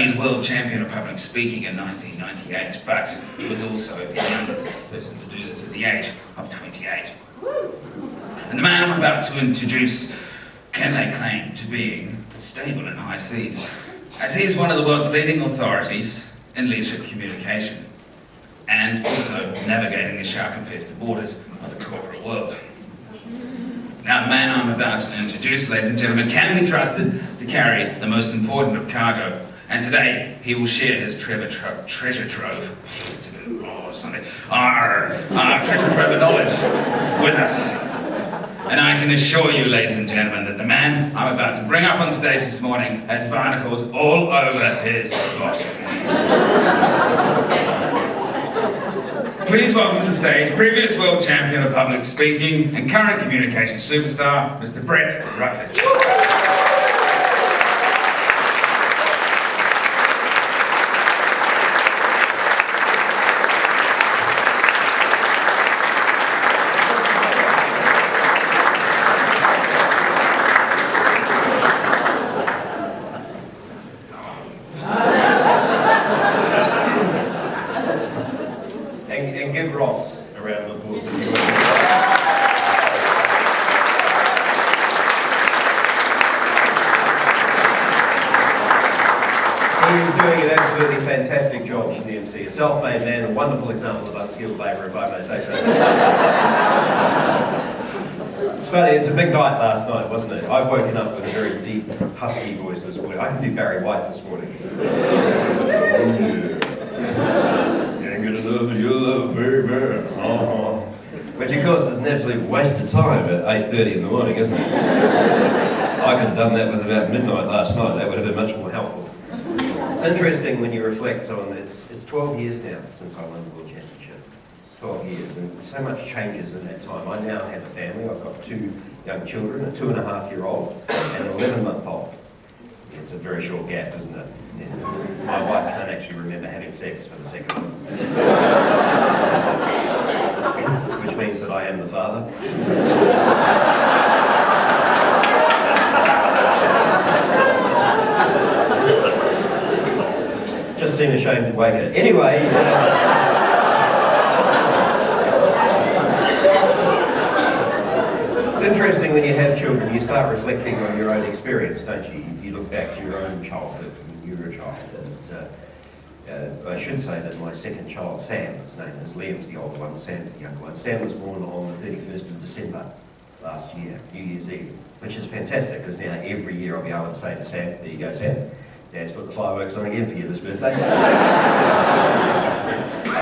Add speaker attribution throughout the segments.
Speaker 1: only the world champion of public speaking in 1998, but he was also the youngest person to do this at the age of 28. And the man I'm about to introduce can lay claim to being stable in high seas, as he is one of the world's leading authorities in leadership communication, and also navigating the shark-infested waters of the corporate world. Now, the man I'm about to introduce, ladies and gentlemen, can be trusted to carry the most important of cargo, and today he will share his treasure trove. It's a bit Sunday. Treasure trove of knowledge with us. And I can assure you, ladies and gentlemen, that the man I'm about to bring up on stage this morning has barnacles all over his bottom. Please welcome to the stage previous world champion of public speaking and current communication superstar, Mr. Brett Rutledge.
Speaker 2: And give Ross a round of applause. He's doing an absolutely fantastic job as the MC. A self-made man, a wonderful example of unskilled labour, if I may say so. It's funny, it's a big night last night, wasn't it? I've woken up with a very deep, husky voice this morning. I can do Barry White this morning. You love baby. Which of course is an absolute waste of time at 8:30 in the morning, isn't it? I could have done that with about midnight last night. That would have been much more helpful. It's interesting when you reflect on it's 12 years now since I won the World Championship. 12 years, and so much changes in that time. I now have a family. I've got 2 young children, a 2.5-year-old and an 11-month-old. It's a very short gap, isn't it? Yeah. My wife can't actually remember having sex for the second one. Which means that I am the father. Just seem ashamed to wake her. Anyway, it's interesting when you have children, you start reflecting on your own experience, don't you? You look back to your own childhood when you were a child. And I should say that my second child, Sam, his name is Liam's the older one, Sam's the younger one. Sam was born on the 31st of December last year, New Year's Eve, which is fantastic because now every year I'll be able to say to Sam, there you go, Sam. Dad's put the fireworks on again for you this birthday. I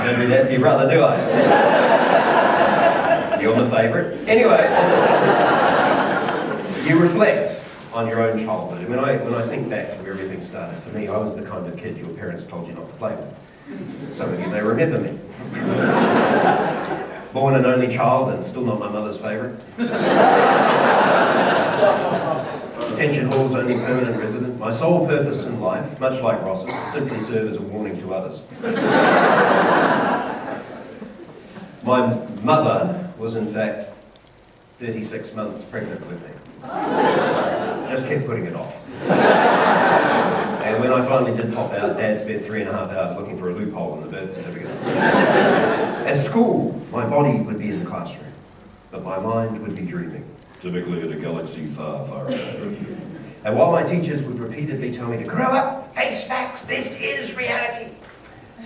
Speaker 2: don't do that for your brother, do I? You're my favourite. Anyway, you reflect on your own childhood. And when I think back to where everything started, for me, I was the kind of kid your parents told you not to play with. Some of you may remember me. Born an only child and still not my mother's favourite. Detention hall's only permanent resident. My sole purpose in life, much like Ross's, to simply serve as a warning to others. My mother was in fact 36 months pregnant with me. Just kept putting it off. And when I finally did pop out, Dad spent 3.5 hours looking for a loophole in the birth certificate. At school, my body would be in the classroom, but my mind would be dreaming. Typically at a galaxy far, far away. And while my teachers would repeatedly tell me to grow up, face facts, this is reality,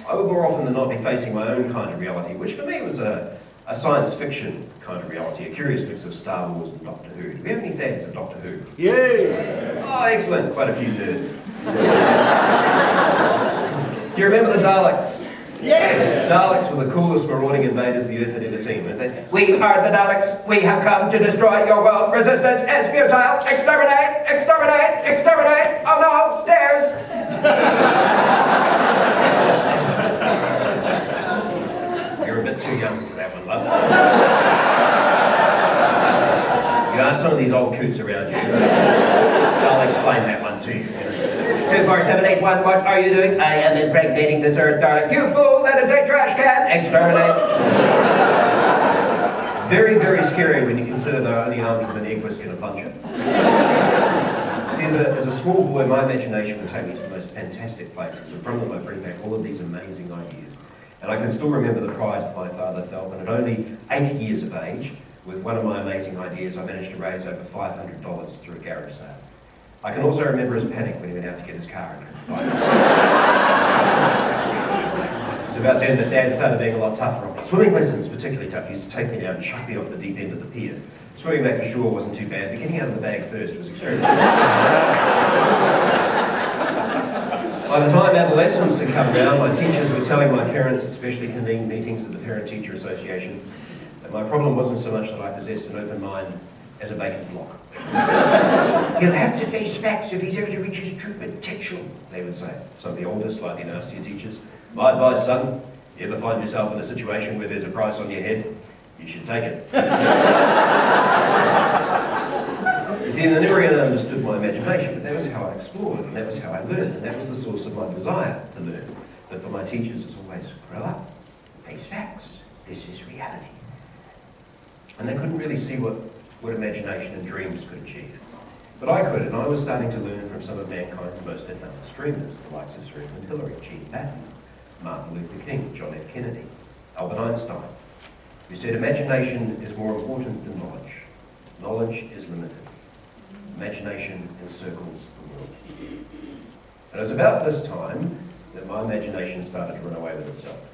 Speaker 2: I would more often than not be facing my own kind of reality, which for me was a science fiction kind of reality, a curious mix of Star Wars and Doctor Who. Do we have any fans of Doctor Who?
Speaker 3: Yay!
Speaker 2: Oh, excellent. Quite a few nerds. Do you remember the Daleks?
Speaker 3: Yes!
Speaker 2: Daleks were the coolest marauding invaders the Earth had ever seen, weren't they? We are the Daleks. We have come to destroy your world. Resistance is futile. Exterminate! Exterminate! Exterminate! Oh no! Stairs! You're a bit too young for that one, love. You ask some of these old coots around you. I'll explain that one to you. 24781, what are you doing? I am impregnating this earth, darling. You fool, that is a trash can. Exterminate. Very, very scary when you consider they're only armed with an egg whisk and a plunger. See, See, as a small boy, my imagination would take me to the most fantastic places, and from them I bring back all of these amazing ideas. And I can still remember the pride my father felt when at only 80 years of age, with one of my amazing ideas, I managed to raise over $500 through a garage sale. I can also remember his panic when he went out to get his car and couldn't find it. It was about then that Dad started being a lot tougher on me. Swimming lessons, particularly tough. He used to take me down and chuck me off the deep end of the pier. Swimming back to shore wasn't too bad, but getting out of the bag first was extremely By the time adolescence had come around, my teachers were telling my parents, especially convened meetings of the Parent-Teacher Association, that my problem wasn't so much that I possessed an open mind as a vacant block. He'll have to face facts if he's ever to reach his true potential, they would say. Some of the older, slightly nastier teachers. My advice, son, you ever find yourself in a situation where there's a price on your head, you should take it. You see, they never really understood my imagination, but that was how I explored, and that was how I learned, and that was the source of my desire to learn. But for my teachers, it's always, grow up, face facts, this is reality. And they couldn't really see what imagination and dreams could achieve. But I could, and I was starting to learn from some of mankind's most advanced dreamers, the likes of Sir Edmund Hillary, G. Patton, Martin Luther King, John F. Kennedy, Albert Einstein, who said imagination is more important than knowledge. Knowledge is limited. Imagination encircles the world. And it was about this time that my imagination started to run away with itself.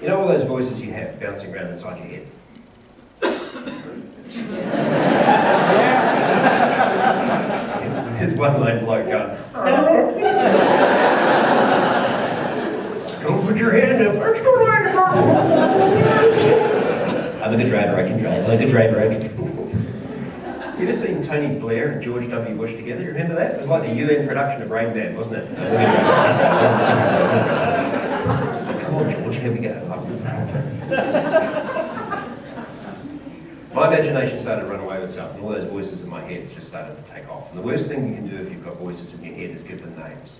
Speaker 2: You know all those voices you have bouncing around inside your head? There's one lone bloke going, don't put your hand up, let's go right. I'm a good driver, I can drive. I'm a good driver, I can. You ever seen Tony Blair and George W. Bush together? You remember that? It was like the UN production of Rain Man, wasn't it? Come on, George, here we go. My imagination started to run away with itself, and all those voices in my head just started to take off. And the worst thing you can do if you've got voices in your head is give them names.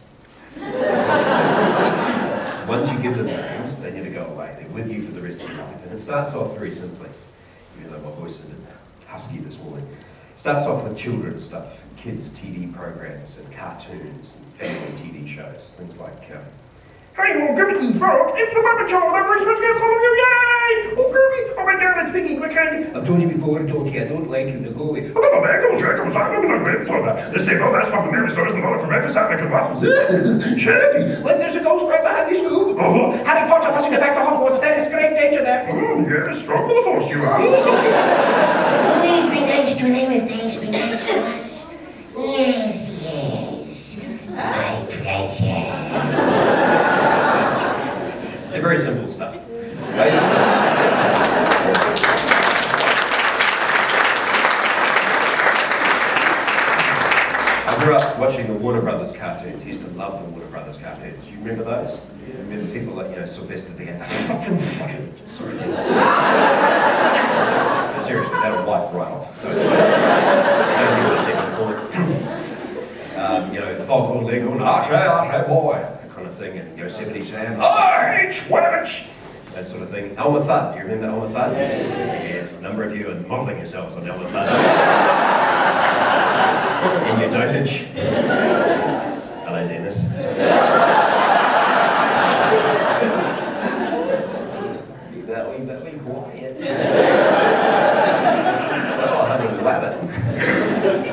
Speaker 2: Once you give them names, they never go away. They're with you for the rest of your life. And it starts off very simply, even though my voice is a bit husky this morning. It starts off with children's stuff, kids' TV programs and cartoons and family TV shows. Things like, hey, oh, Kermit the Frog, it's the Muppet Show, the first one's gonna follow you, yay! Oh, Kermit, oh my God, it's Piggy, what candy? I've told you before, I don't care, I don't like you, now go away. Oh, come on, man, come on, sure, come on, fine, I'm not going to talk about this thing, oh, that's what the nearest stores in the morning for breakfast, I'm making waffles. Shaggy, like there's a ghost right behind you, Scoob. Oh, Harry Potter must get back to Hogwarts, there is great danger there. Yes, strong with the force you are.
Speaker 3: Always be nice to them if they be nice to us. Yes, yes, my precious.
Speaker 2: It's very simple stuff. I grew up watching the Warner Brothers cartoons. I used to love the Warner Brothers cartoons. You remember those? You remember people like, Sylvester the Sorry, yes. No, seriously, that'll wipe right off. Don't give it a second thought. The Foghorn Leghorn, arche, boy, that kind of thing, and Yosemite Sam, H-Wedge, that sort of thing. Elmer Fudd, do you remember Elmer Fudd? Yes, a number of you are modelling yourselves on Elmer Fudd. In your dotage. Hello, Dennis. Leave that wee quiet. Well, honey, rabbit.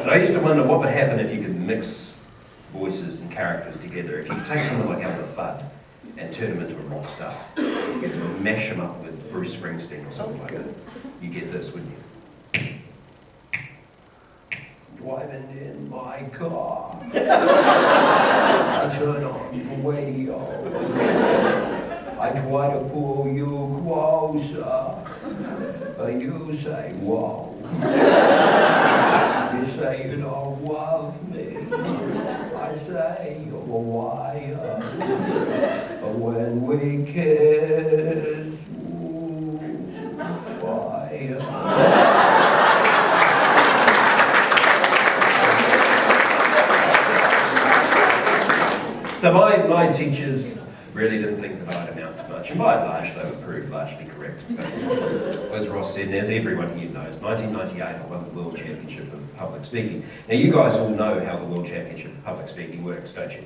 Speaker 2: And I used to wonder what would happen if you could mix voices and characters together. If you could take someone like Elmer Fudd and turn him into a rock star, if you could mash him up with Bruce Springsteen or something like that, you get this, wouldn't you? Driving in my car, I turn on the radio, I try to pull you closer, but you say, whoa. You say you don't love me, I say you're a liar, but when we kiss, ooh, fire. So my teachers really didn't think that I'd amount to much, and by and large they were proved largely correct. But as Ross said, and as everyone here knows, 1998 I won the World Championship of Public Speaking. Now you guys all know how the World Championship of Public Speaking works, don't you?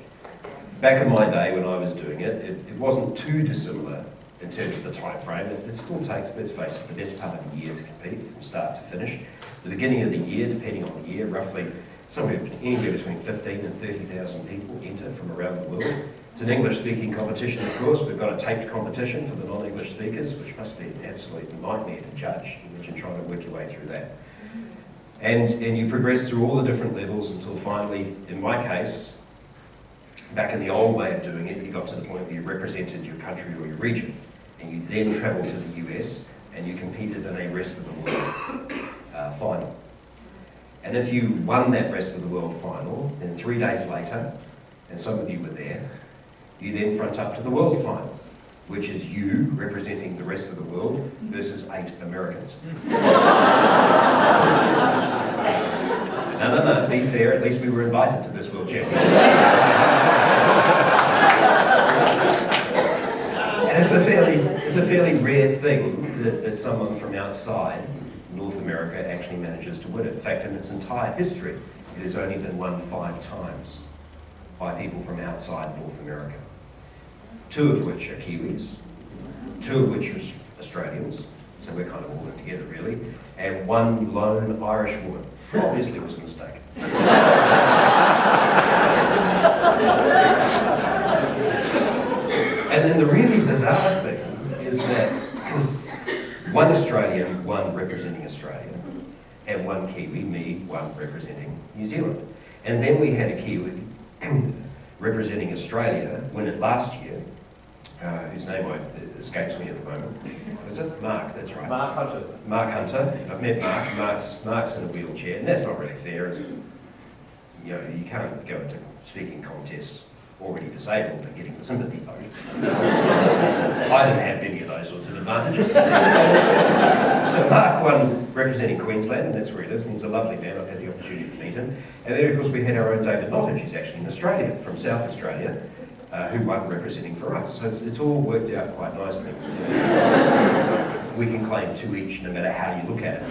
Speaker 2: Back in my day when I was doing it, it wasn't too dissimilar in terms of the time frame. It still takes, let's face it, the best part of a year to compete from start to finish. The beginning of the year, depending on the year, roughly anywhere between 15 and 30,000 people enter from around the world. It's an English-speaking competition, of course. We've got a taped competition for the non-English speakers, which must be an absolute nightmare to judge. Imagine trying to work your way through that. And you progress through all the different levels until finally, in my case, back in the old way of doing it, you got to the point where you represented your country or your region, and you then travelled to the US and you competed in a rest of the world final. And if you won that rest of the world final, then 3 days later, and some of you were there, you then front up to the world final, which is you representing the rest of the world versus 8 Americans. No, be fair, at least we were invited to this World Championship. And it's a fairly rare thing that someone from outside North America actually manages to win it. In fact, in its entire history, it has only been won 5 times by people from outside North America. 2 of which are Kiwis, 2 of which are Australians, so we're kind of all in together really, and 1 lone Irish woman. Obviously it was a mistake. And then the really bizarre thing is that 1 Australian, 1 representing Australia, and 1 Kiwi, me, 1 representing New Zealand. And then we had a Kiwi representing Australia win it last year, whose name escapes me at the moment. Is it? Mark, that's right.
Speaker 4: Mark Hunter.
Speaker 2: Mark Hunter. I've met Mark. Mark's in a wheelchair, and that's not really fair, is it? You know, you can't go into speaking contests already disabled and getting the sympathy vote. I didn't have any of those sorts of advantages. So Mark won representing Queensland, and that's where he lives, and he's a lovely man. I've had the opportunity to meet him. And then, of course, we had our own David Nottage, who's actually in Australia, from South Australia, who won representing for us. So it's all worked out quite nicely. We can claim 2 each, no matter how you look at it.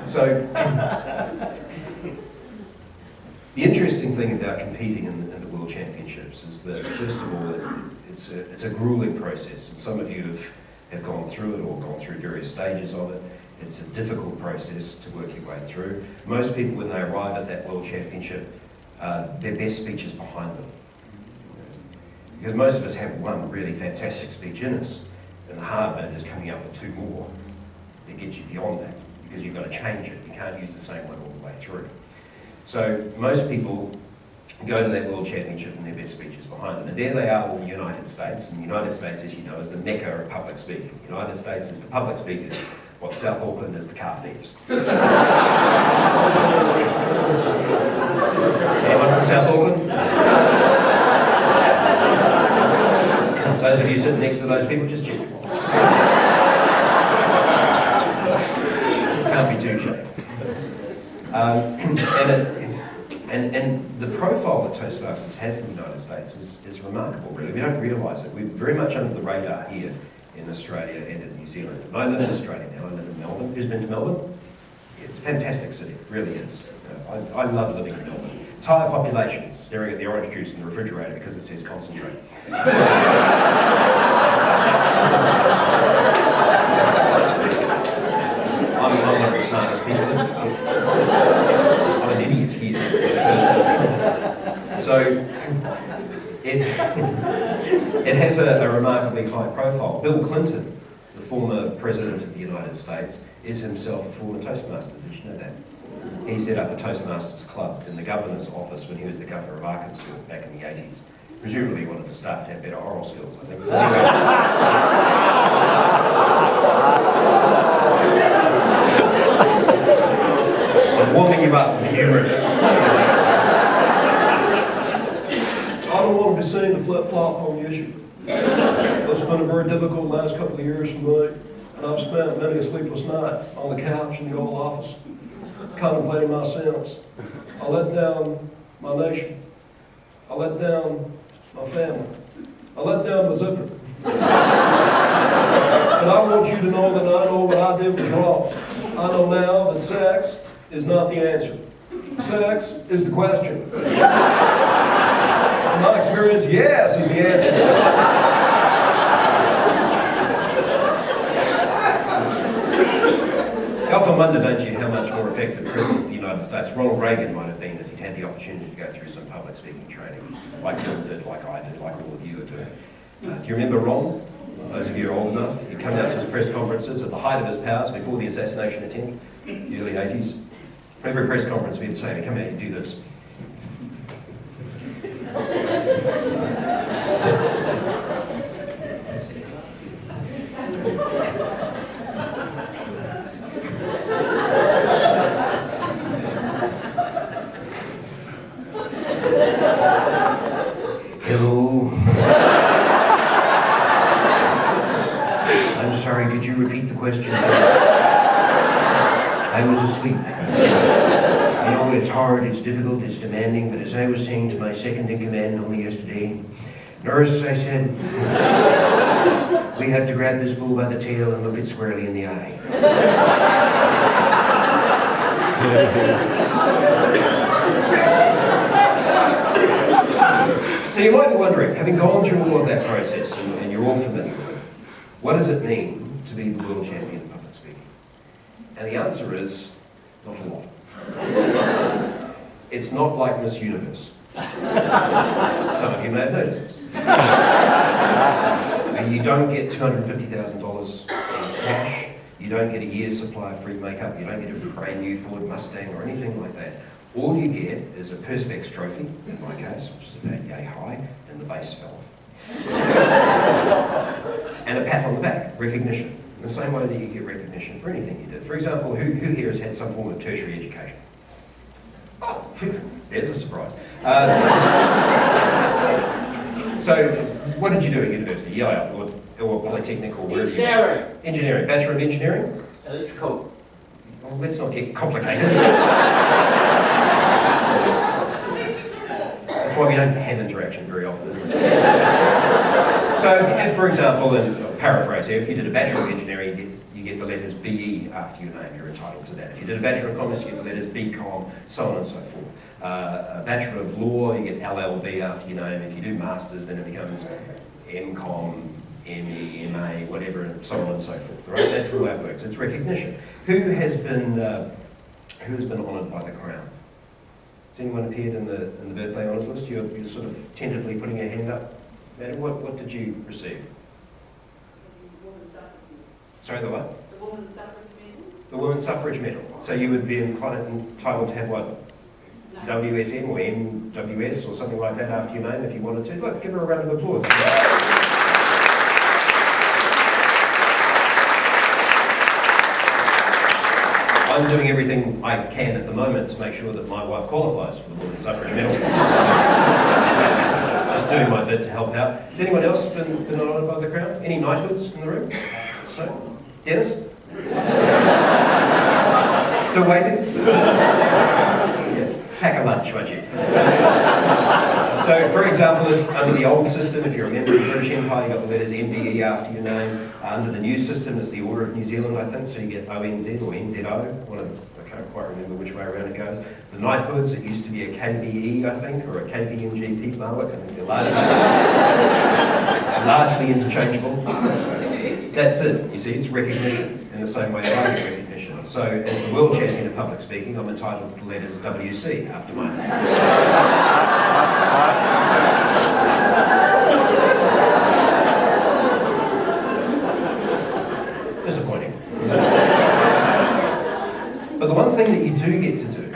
Speaker 2: So, the interesting thing about competing in the World Championships is that, first of all, it's a grueling process, and some of you have gone through it or gone through various stages of it. It's a difficult process to work your way through. Most people, when they arrive at that World Championship, their best speech is behind them. Because most of us have 1 really fantastic speech in us, and the hard bit is coming up with 2 more that get you beyond that, because you've got to change it. You can't use the same one all the way through. So most people go to that World Championship and their best speech is behind them. And there they are in the United States. And the United States, as you know, is the mecca of public speaking. The United States is the public speakers, what South Auckland is the car thieves. Anyone from South Auckland? Those of you sitting next to those people, just check. Can't be too shy. And the profile that Toastmasters has in the United States is remarkable, really. We don't realise it. We're very much under the radar here in Australia and in New Zealand. And I live in Australia now. I live in Melbourne. Who's been to Melbourne? Yeah, it's a fantastic city. It really is. I love living in Melbourne. Entire population staring at the orange juice in the refrigerator because it says concentrate. I'm one of the smartest people. I'm an idiot here. So it has a remarkably high profile. Bill Clinton, the former president of the United States, is himself a former Toastmaster. Did you know that? He set up a Toastmasters club in the governor's office when he was the governor of Arkansas back in the 80s. Presumably he wanted the staff to have better oral skills, I think. Anyway. I'm warming you up for the humorous. I don't want to be seen to flip-flop on the issue. It's been a very difficult last couple of years for me, and I've spent many a sleepless night on the couch in the Oval Office, contemplating my sins. I let down my nation. I let down
Speaker 4: my family. I let down my zipper. And I want you to know that I know what I did was wrong. I know now that sex is not the answer. Sex is the question. In my experience, yes is the answer. You often wonder, don't you, how much more effective President of the United States Ronald Reagan might have been if he'd had the opportunity to go through some public speaking training, like Bill did, like I did, like all of you are doing. Do you remember Ron? Those of you who are old enough, he'd come out to his press conferences at the height of his powers before the assassination attempt, the early 80s. Every press conference would be the same. He'd come out and do this.
Speaker 2: Hello. I'm sorry, could you repeat the question? I was asleep. You know, it's hard, it's difficult, it's demanding, but as I was saying to my second-in-command only yesterday, Nurse, I said, we have to grab this bull by the tail and look it squarely in the eye.
Speaker 4: So you might be wondering, having gone through all of that process, and you're all familiar with it, what does it mean to be the world champion in public speaking? And the answer is, not a lot. It's not like Miss Universe. Some of you may have noticed this. And you don't get $250,000 in cash, you don't get a year's supply of free makeup, you don't get a brand new Ford Mustang or anything like that. All you get is a Perspex trophy, in my case, which is about yay high, and the base fell off. And a pat on the back, recognition. In the same way that you get recognition for anything you did. For example, who here has had some form of tertiary education? Oh, there's a surprise. So, what did you do at university? Yale or Polytechnic or wherever you went? Engineering. Bachelor of Engineering?
Speaker 5: Electrical.
Speaker 4: Well, let's not get complicated. That's why we don't have interaction very often, isn't it? So if for example, and I'll paraphrase here, if you did a Bachelor of Engineering, you get the letters BE after your name, you're entitled to that. If you did a Bachelor of Commerce, you get the letters BCom, so on and so forth. A Bachelor of Law, you get LLB after your name. If you do Masters, then it becomes MCom, ME, MA, whatever, and so on and so forth. Right? That's the way it works. It's recognition. Who has been honoured by the Crown? Has anyone appeared in the birthday honours list? You're sort of tentatively putting your hand up. Madam, what did you receive? Sorry, the what?
Speaker 6: The Women's Suffrage Medal.
Speaker 4: The Women's Suffrage Medal. So you would be entitled to have what? No. WSM or MWS or something like that after your name if you wanted to. Look, give her a round of applause. I'm doing everything I can at the moment to make sure that my wife qualifies for the Women's Suffrage Medal. Just doing my bit to help out. Has anyone else been honoured by the Crown? Any knighthoods in the room? So, Dennis? Still waiting? Yeah. Pack a lunch, won't you? So, for example, if under the old system, if you're a member of the British Empire, you got the letters MBE after your name. Under the new system, it's the Order of New Zealand, I think, so you get ONZ or NZO. I can't quite remember which way around it goes. The knighthoods, it used to be a KBE, I think, or a KBMGP Marwick. I think they're largely interchangeable. That's it. You see, it's recognition in the same way that I get recognition. So, as the world champion of public speaking, I'm entitled to the letters WC after my name. Disappointing. But the one thing that you do get to do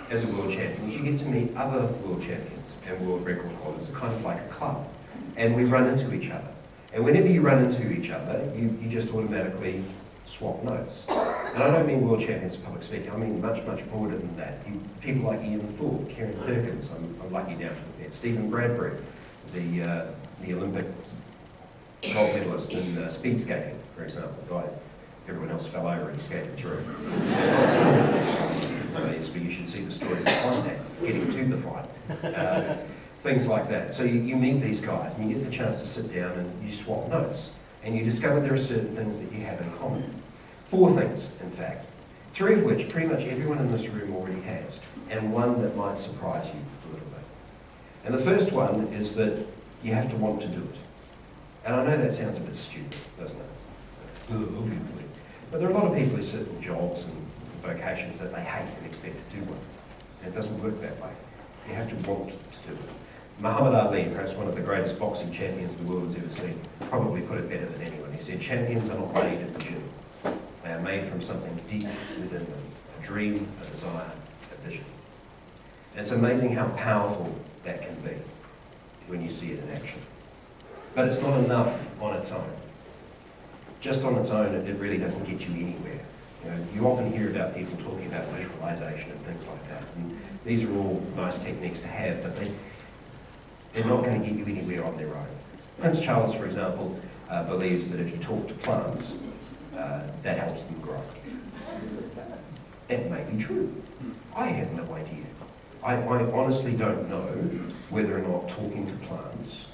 Speaker 4: as a world champion is you get to meet other world champions and world record holders. It's kind of like a club. And we run into each other. And whenever you run into each other, you just automatically swap notes. And I don't mean world champions of public speaking, I mean much, much broader than that. People like Ian Thorpe, Kieran Perkins, I'm lucky now to have met Stephen Bradbury, the Olympic gold medalist in speed skating, for example. The guy, everyone else fell over and he skated through. Yes, but you should see the story behind that, getting to the fight. Things like that. So you meet these guys and you get the chance to sit down and you swap notes. And you discover there are certain things that you have in common. 4 things, in fact. 3 of which pretty much everyone in this room already has. And one that might surprise you a little bit. And the first one is that you have to want to do it. And I know that sounds a bit stupid, doesn't it? Obviously. But there are a lot of people who sit in jobs and vocations that they hate and expect to do one. And it doesn't work that way. You have to want to do it. Muhammad Ali, perhaps one of the greatest boxing champions the world has ever seen, probably put it better than anyone. He said, champions are not made in the gym. They are made from something deep within them. A dream, a desire, a vision. And it's amazing how powerful that can be when you see it in action. But it's not enough on its own. Just on its own, it really doesn't get you anywhere. You often hear about people talking about visualization and things like that. And these are all nice techniques to have, but they're not going to get you anywhere on their own. Prince Charles, for example, believes that if you talk to plants, that helps them grow. It may be true. I have no idea. I honestly don't know whether or not talking to plants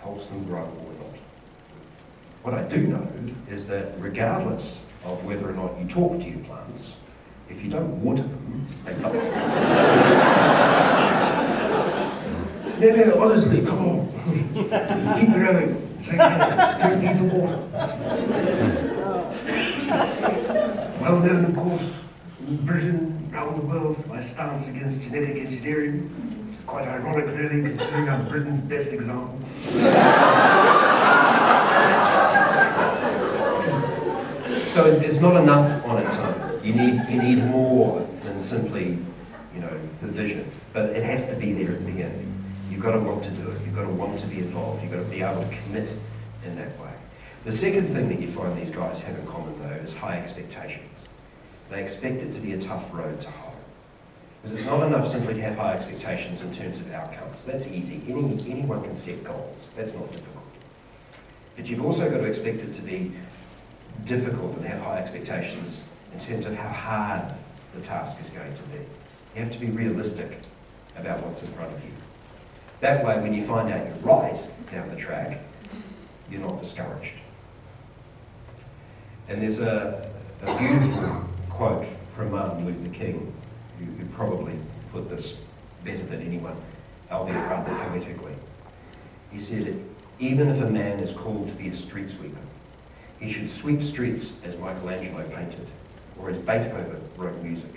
Speaker 4: helps them grow or not. What I do know is that regardless of whether or not you talk to your plants, if you don't water them, they die. No, honestly, come on. Keep growing. It's okay. Don't need the water. Well known, of course, in Britain, around the world, for my stance against genetic engineering, which is quite ironic, really, considering I'm Britain's best example. So it's not enough on its own. You need more than simply, the vision. But it has to be there at the beginning. You've got to want to do it. You've got to want to be involved. You've got to be able to commit in that way. The second thing that you find these guys have in common, though, is high expectations. They expect it to be a tough road to hoe. Because it's not enough simply to have high expectations in terms of outcomes. That's easy. Anyone can set goals. That's not difficult. But you've also got to expect it to be difficult and have high expectations in terms of how hard the task is going to be. You have to be realistic about what's in front of you. That way, when you find out you're right down the track, you're not discouraged. And there's a beautiful quote from Martin Luther King, who probably put this better than anyone, albeit rather poetically. He said, even if a man is called to be a street sweeper, he should sweep streets as Michelangelo painted, or as Beethoven wrote music.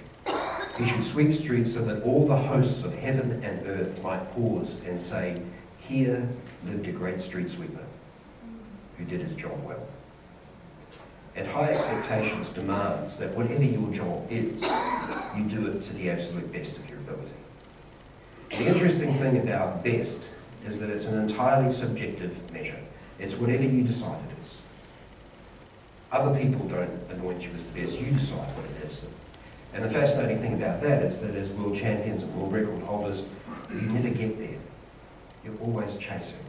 Speaker 4: He should sweep streets so that all the hosts of heaven and earth might pause and say, here lived a great street sweeper who did his job well. And high expectations demands that whatever your job is, you do it to the absolute best of your ability. The interesting thing about best is that it's an entirely subjective measure. It's whatever you decide it is. Other people don't anoint you as the best, you decide what it is. And the fascinating thing about that is that as world champions and world record holders, you never get there. You're always chasing.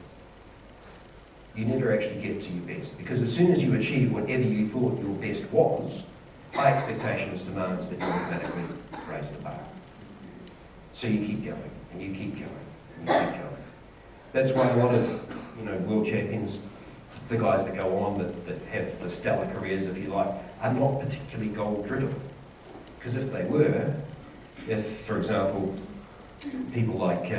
Speaker 4: You never actually get to your best. Because as soon as you achieve whatever you thought your best was, high expectations demands that you automatically raise the bar. So you keep going, and you keep going, and you keep going. That's why a lot of world champions, the guys that go on that have the stellar careers, if you like, are not particularly goal-driven. Because if they were, for example, people like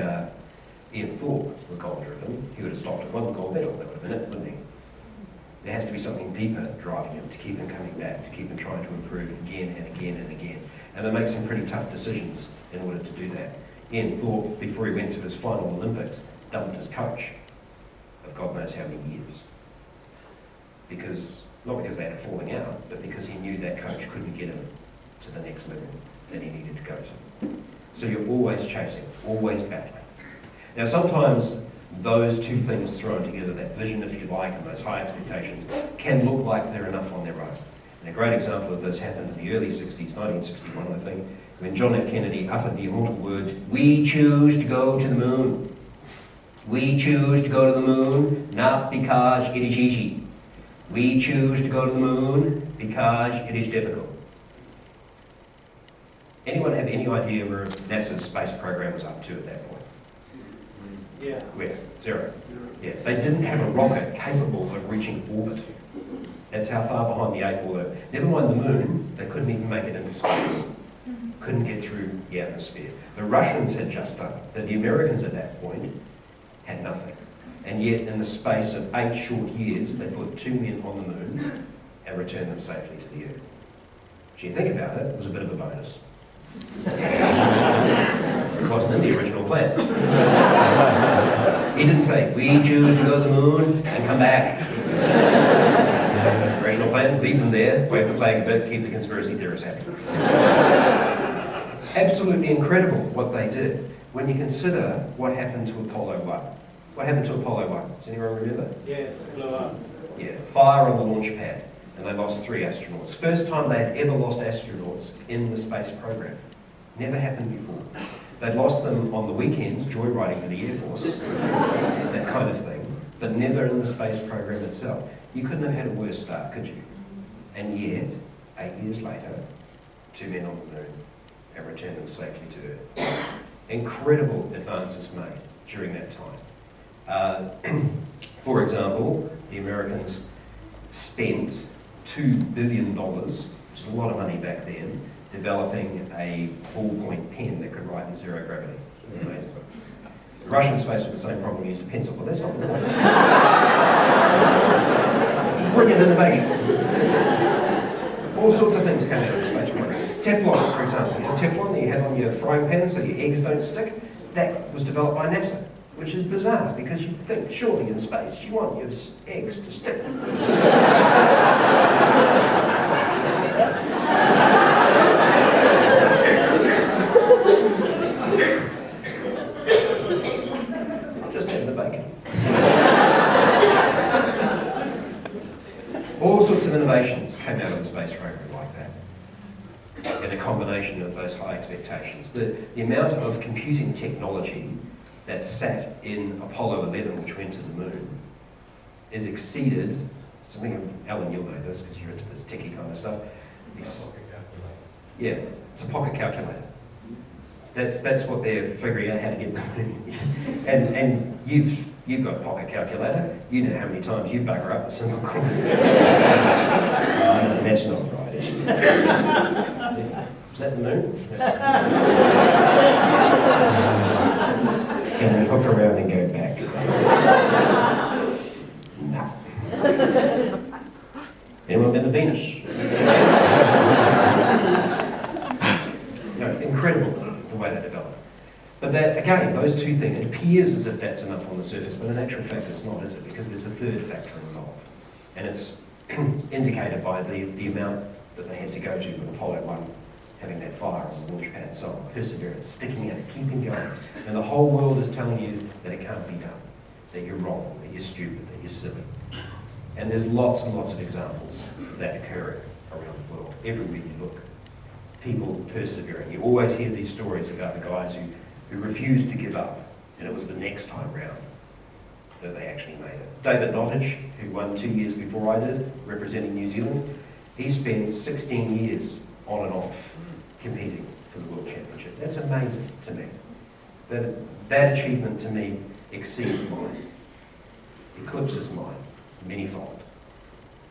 Speaker 4: Ian Thorpe were goal-driven, he would have stopped at one gold medal. That would have been it, wouldn't he? There has to be something deeper driving him to keep him coming back, to keep him trying to improve again and again and again. And they make some pretty tough decisions in order to do that. Ian Thorpe, before he went to his final Olympics, dumped his coach of God knows how many years. Not because they had a falling out, but because he knew that coach couldn't get him to the next level that he needed to go to. So you're always chasing, always battling. Now sometimes those two things thrown together, that vision if you like and those high expectations, can look like they're enough on their own. And a great example of this happened in the early 60s, 1961 I think, when John F. Kennedy uttered the immortal words, "We choose to go to the moon. We choose to go to the moon, not because it is easy. We choose to go to the moon because it is difficult." Anyone have any idea where NASA's space program was up to at that point?
Speaker 5: Yeah.
Speaker 4: Where? Zero. Yeah, they didn't have a rocket capable of reaching orbit. That's how far behind the eight ball they were. Never mind the moon, they couldn't even make it into space. Couldn't get through the atmosphere. The Russians had just done it, but the Americans at that point had nothing. And yet, in the space of 8 short years, they put 2 men on the moon and returned them safely to the Earth. If you think about it, it was a bit of a bonus. It wasn't in the original plan. He didn't say, we choose to go to the moon and come back. Original plan, leave them there, wave the flag a bit, keep the conspiracy theorists happy. Absolutely incredible what they did when you consider what happened to Apollo 1. What happened to Apollo 1? Does anyone remember?
Speaker 5: Yeah, it blew up.
Speaker 4: Yeah, fire on the launch pad, and they lost 3 astronauts. First time they had ever lost astronauts in the space program. Never happened before. They'd lost them on the weekends, joyriding for the Air Force, that kind of thing, but never in the space program itself. You couldn't have had a worse start, could you? And yet, 8 years later, 2 men on the moon and returned them safely to Earth. Incredible advances made during that time. For example, the Americans spent $2 billion, which is a lot of money back then, developing a ballpoint pen that could write in zero gravity. Amazing. The Russians faced with the same problem, used a pencil, but that's not the point. Brilliant innovation. All sorts of things came out of the space program. Teflon, for example. Teflon that you have on your frying pan so your eggs don't stick, that was developed by NASA, which is bizarre because you'd think, surely in space you want your eggs to stick. Just have the bacon. All sorts of innovations came out of the space program like that. And a combination of those high expectations. The amount of computing technology that sat in Apollo 11, which went to the moon, is exceeded, something, Alan, you'll know this because you're into this techie kind of stuff. Yeah, it's a pocket calculator. That's what they're figuring out how to get the moon. and you've got a pocket calculator. You know how many times you bugger up a single coin. No, that's not right, is it? Is that the moon? Can we hook around and go back? No. Anyone been to Venus? Incredible the way they develop. But that, again, those two things, it appears as if that's enough on the surface, but in actual fact it's not, is it? Because there's a third factor involved. And it's indicated by the amount that they had to go to with Apollo 1, having that fire on the launch pad and so on, perseverance, sticking at it, keeping going. And the whole world is telling you that it can't be done, that you're wrong, that you're stupid, that you're silly. And there's lots and lots of examples of that occurring around the world, everywhere you look. People persevering. You always hear these stories about the guys who refused to give up, and it was the next time round that they actually made it. David Nottage, who won 2 years before I did, representing New Zealand, he spent 16 years on and off competing for the World Championship. That's amazing to me. That achievement to me exceeds mine, eclipses mine, manyfold.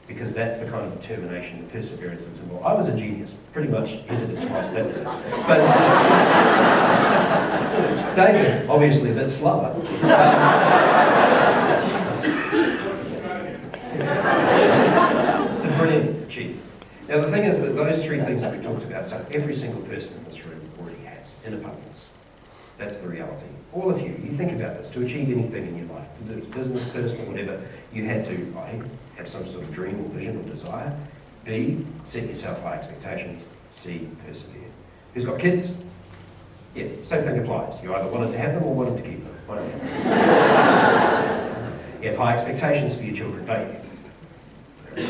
Speaker 4: Because that's the kind of determination and perseverance that's involved. I was a genius, pretty much entered it twice, that was it. But David, obviously a bit slower. It's a brilliant achievement. Now the thing is that those 3 things that we've talked about, so every single person in this room already has, in abundance. That's the reality. All of you think about this, to achieve anything in your life, whether it's business, personal, whatever, you had to, A, have some sort of dream or vision or desire, B, set yourself high expectations, C, persevere. Who's got kids? Yeah, same thing applies. You either wanted to have them or wanted to keep them. One of them. You have high expectations for your children, don't you?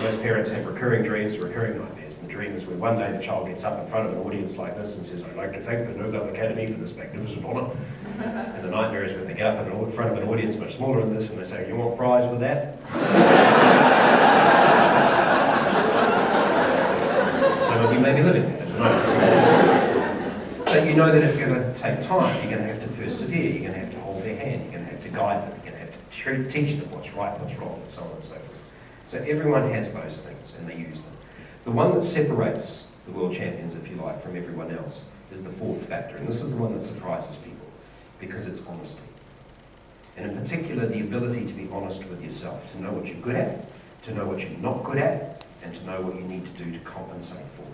Speaker 4: Most parents have recurring dreams, recurring nightmares, and the dream is where one day the child gets up in front of an audience like this and says, "I'd like to thank the Nobel Academy for this magnificent honour." And the nightmare is when they get up in front of an audience much smaller than this and they say, "You want fries with that?" Some of you may be living that at the moment. So you you know that it's going to take time. You're going to have to persevere. You're going to have to hold their hand. You're going to have to guide them. You're going to have to teach them what's right, what's wrong, and so on and so forth. So everyone has those things, and they use them. The one that separates the world champions, if you like, from everyone else is the fourth factor, and this is the one that surprises people, because it's honesty. And in particular, the ability to be honest with yourself, to know what you're good at, to know what you're not good at, and to know what you need to do to compensate for it.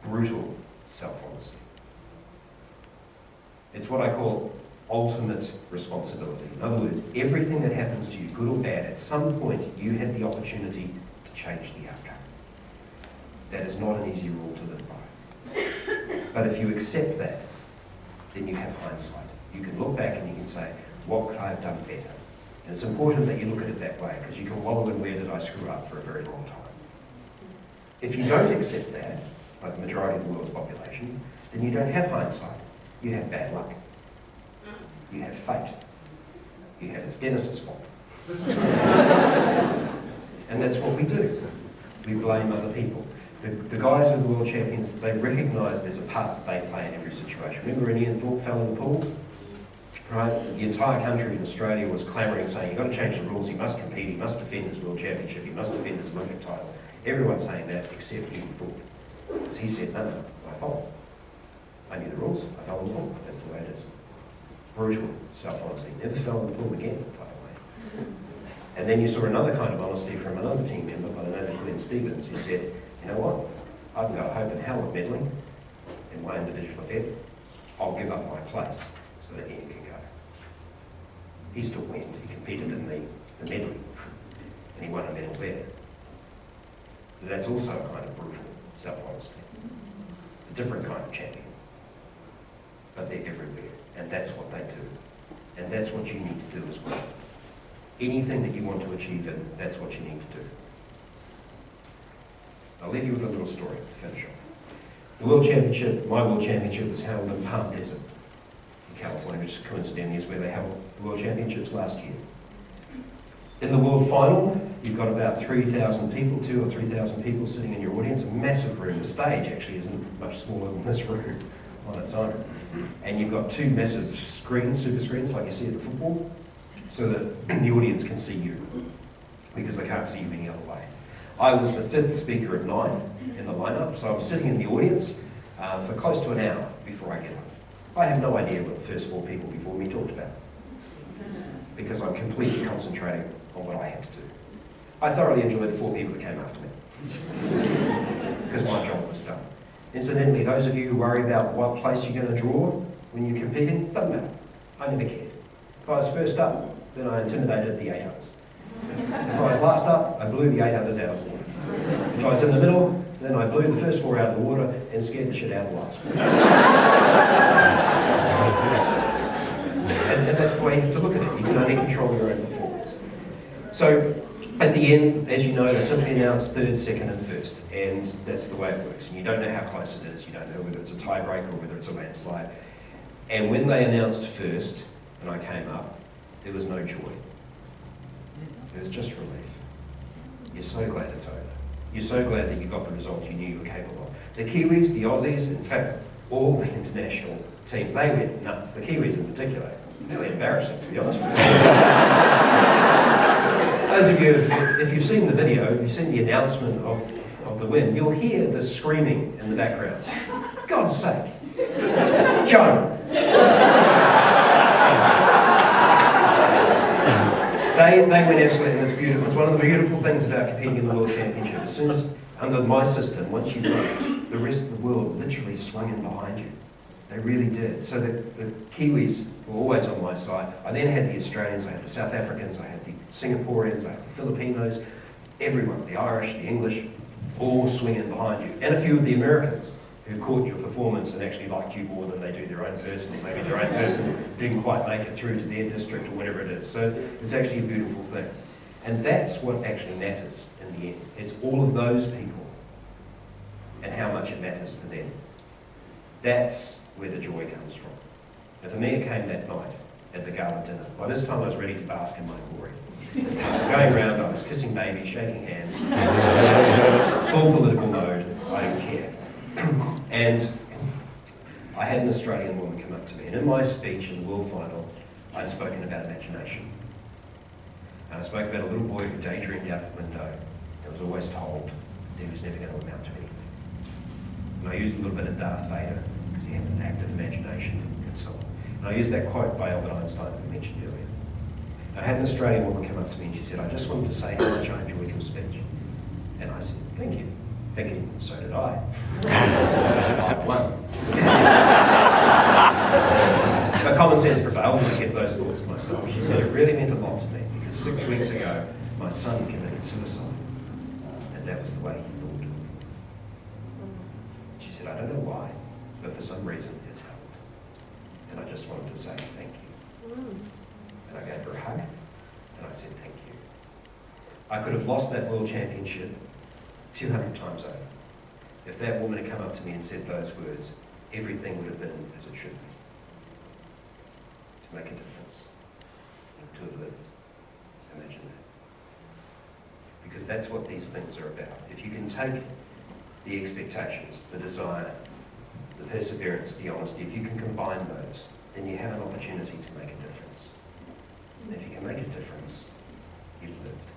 Speaker 4: Brutal self-honesty. It's what I call ultimate responsibility. In other words, everything that happens to you, good or bad, at some point you had the opportunity to change the outcome. That is not an easy rule to live by. But if you accept that, then you have hindsight. You can look back and you can say, what could I have done better? And it's important that you look at it that way, because you can wallow in where did I screw up for a very long time. If you don't accept that, like the majority of the world's population, then you don't have hindsight. You have bad luck. You have fate. You have it's Dennis's fault. And that's what we do. We blame other people. The guys who are the world champions, they recognise there's a part that they play in every situation. Remember when Ian Thorpe fell in the pool? Right? The entire country in Australia was clamouring, saying, you've got to change the rules, he must compete, he must defend his world championship, he must defend his Olympic title. Everyone's saying that except Ian Thorpe. Because he said, no, my fault. I knew the rules, I fell in the pool, that's the way it is. Brutal self-honesty. Never fell in the pool again, by the way. And then you saw another kind of honesty from another team member by the name of Glenn Stevens, who said, you know what, I've got hope in hell of medaling in my individual event. I'll give up my place so that Ian can go. He still went. He competed in the medley, and he won a medal there. But that's also a kind of brutal self-honesty. A different kind of champion. But they're everywhere, and that's what they do. And that's what you need to do as well. Anything that you want to achieve in, that's what you need to do. I'll leave you with a little story to finish off. The World Championship, my World Championship, was held in Palm Desert in California, which coincidentally is where they held the World Championships last year. In the World Final, you've got about 3,000 people, 2,000 or 3,000 people sitting in your audience, a massive room. The stage actually isn't much smaller than this room on its own. And you've got two massive screens, super screens, like you see at the football, so that the audience can see you, because they can't see you any other way. I was the fifth speaker of 9 in the lineup, so I was sitting in the audience for close to an hour before I get up. I have no idea what the first 4 people before me talked about, because I'm completely concentrating on what I had to do. I thoroughly enjoyed the 4 people that came after me, because my job was done. Incidentally, those of you who worry about what place you're going to draw when you're competing, doesn't matter. I never cared. If I was first up, then I intimidated the 8 others. If I was last up, I blew the 8 others out of the water. If I was in the middle, then I blew the first 4 out of the water and scared the shit out of the last 4. And that's the way you have to look at it. You can only control your own performance. So, at the end, as you know, they simply announce 3rd, 2nd and 1st, and that's the way it works. And you don't know how close it is, you don't know whether it's a tiebreaker or whether it's a landslide. And when they announced 1st, and I came up, there was no joy. It was just relief. You're so glad it's over. You're so glad that you got the result you knew you were capable of. The Kiwis, the Aussies, in fact, all the international team, they went nuts. The Kiwis in particular. Really embarrassing, to be honest with you. Those of you, if you've seen the video, you've seen the announcement of the win, you'll hear the screaming in the background. For God's sake. Joe. They went absolutely, and it's beautiful. It's one of the beautiful things about competing in the World Championship. As soon as, under my system, once you won, the rest of the world literally swung in behind you. They really did. So the Kiwis were always on my side. I then had the Australians, I had the South Africans, I had the Singaporeans, I had the Filipinos, everyone, the Irish, the English, all swinging behind you. And a few of the Americans who've caught your performance and actually liked you more than they do their own person, or maybe their own person didn't quite make it through to their district or whatever it is. So it's actually a beautiful thing. And that's what actually matters in the end. It's all of those people and how much it matters to them. That's where the joy comes from. And for me, it came that night at the gala dinner. By this time, I was ready to bask in my glory. I was going around, I was kissing babies, shaking hands, full political mode, I didn't care. And had an Australian woman come up to me, and in my speech in the World Final, I'd spoken about imagination. And I spoke about a little boy who daydreamed out the window and was always told that he was never going to amount to anything. And I used a little bit of Darth Vader, because he had an active imagination and so on. And I used that quote by Albert Einstein that we mentioned earlier. I had an Australian woman come up to me and she said, I just wanted to say how much I enjoyed your speech. And I said, thank you. Thinking, so did I. I won. But common sense prevailed and I kept those thoughts to myself. She said, it really meant a lot to me because 6 weeks ago, my son committed suicide. And that was the way he thought. She said, I don't know why, but for some reason it's helped. And I just wanted to say thank you. And I gave her a hug and I said thank you. I could have lost that world championship 200 times over. If that woman had come up to me and said those words, everything would have been as it should be. To make a difference. And to have lived. Imagine that. Because that's what these things are about. If you can take the expectations, the desire, the perseverance, the honesty, if you can combine those, then you have an opportunity to make a difference. And if you can make a difference, you've lived.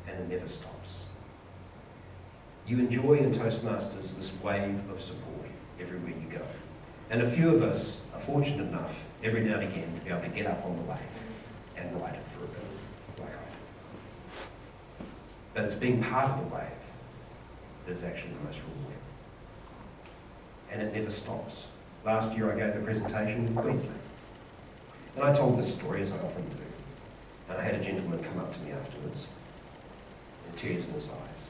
Speaker 4: And it never stops. You enjoy in Toastmasters this wave of support everywhere you go. And a few of us are fortunate enough, every now and again, to be able to get up on the wave and ride it for a bit, like I do. But it's being part of the wave that is actually the most rewarding. And it never stops. Last year I gave a presentation in Queensland. And I told this story, as I often do. And I had a gentleman come up to me afterwards, with tears in his eyes.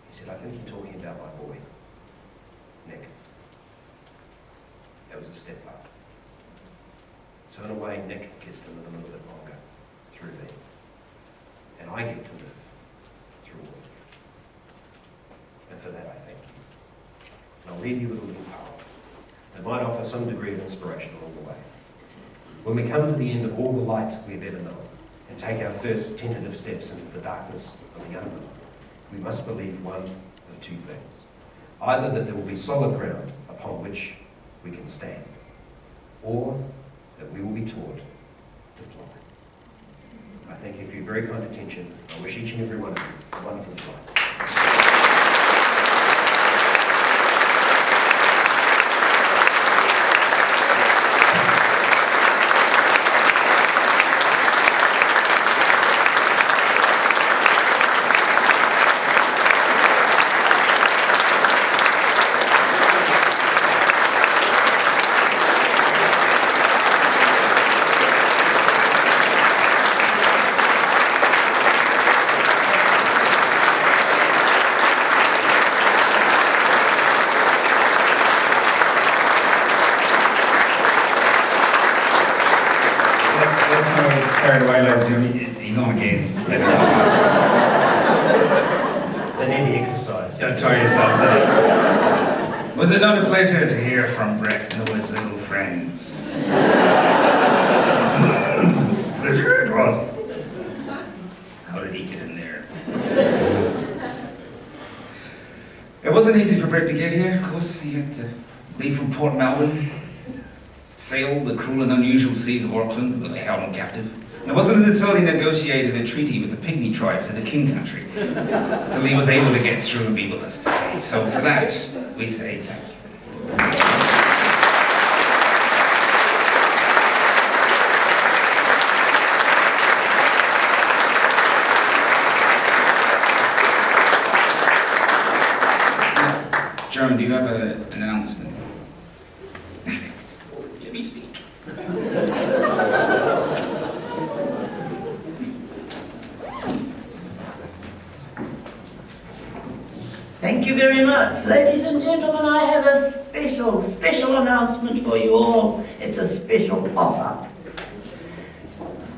Speaker 4: He said, I think you're talking about my boy, Nick. That was a step up. So in a way, Nick gets to live a little bit longer through me. And I get to live through all of you. And for that I thank you. And I'll leave you with a little poem that might offer some degree of inspiration along the way. When we come to the end of all the light we've ever known and take our first tentative steps into the darkness of the unknown, we must believe one of two things. Either that there will be solid ground upon which we can stand, or that we will be taught to fly. I thank you for your very kind attention. I wish each and every one of you a wonderful flight.
Speaker 1: Carried away, ladies and gentlemen. He's on again.
Speaker 4: They need the exercise.
Speaker 1: Don't tire yourselves out. Was it not a pleasure to hear from Brett Noah's little friends? Pleasure it was. How did he get in there? It wasn't easy for Brett to get here, of course. He had to leave from Port Melbourne, sail the cruel and unusual seas of Auckland, where they held him captive. It wasn't until he negotiated a treaty with the Pygmy tribes of the King Country till he was able to get through and be with us today. So for that, we say thank you. Jerome, do you have an announcement? Let me speak.
Speaker 5: Thank you very much. Ladies and gentlemen, I have a special announcement for you all. It's a special offer.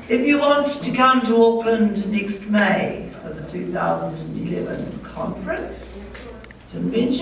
Speaker 5: If you want to come to Auckland next May for the 2011 conference, convention,